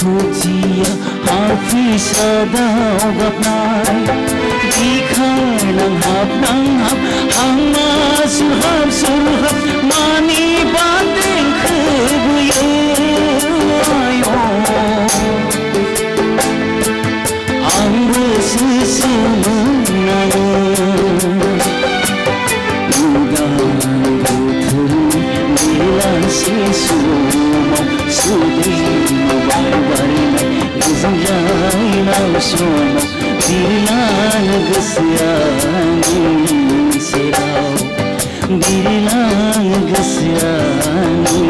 Dukutia hafisada gapnai Dikhay nang hap hanga surhab mani banding khubuyo Angre susumunang Soma dirilan gasyani sirao dirilan gasyani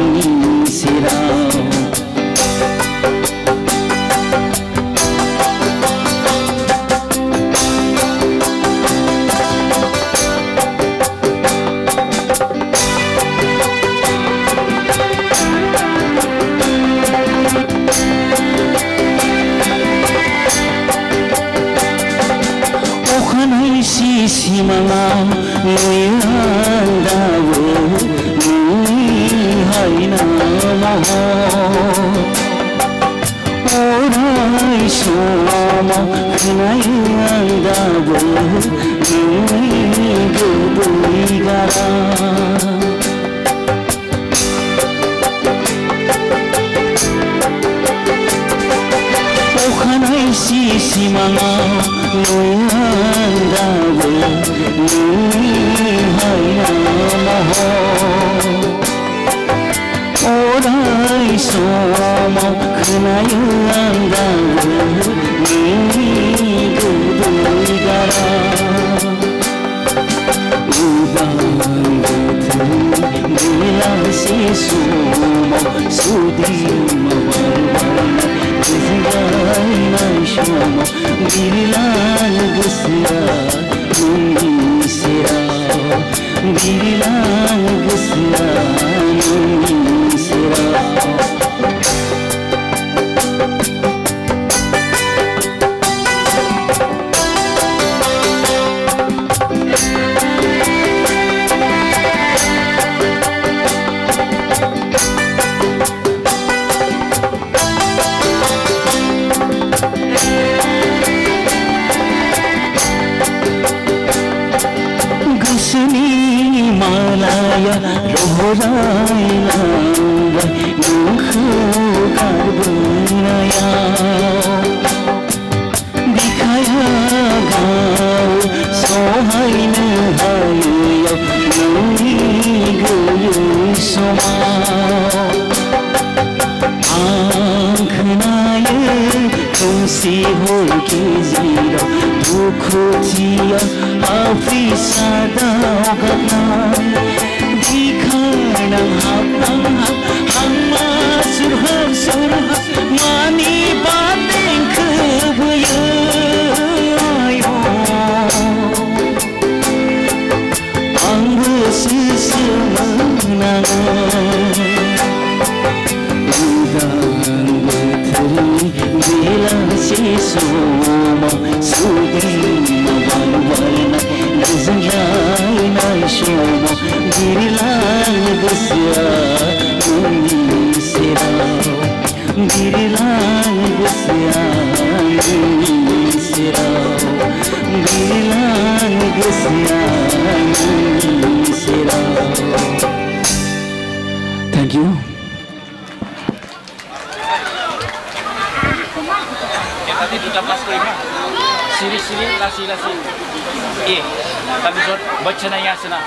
sirao si mga nuyandawo nuhay na maho oray soma kinayandawo nuygubigara okanay si mga nuyandawo nuhay na maho oray soma kinayandawo nuygubigara ubang buti bilang si sumo sudi mawawala Kizigay na siyamo dirilan gasya nung sirao dirilan gasya nung sirao Malaya rohorai lamba nukhu karbunaya dikhaya gao sohai na hayo nui goyo soma आँख नाये तुमसे हो के जीरा दुखोतिया हाफिसादा गनाई दिखाना हम्मा सुरह मानी बातें खबयो अंग सुसमना Soma sudi mawawala gazayay na soma dirilan gasya nung sirao dirilan gasya nung sirao dirilan gasya nung sirao. Thank you. Tadi 13:05 siri-siri lasi-lasi tapi baca naya sana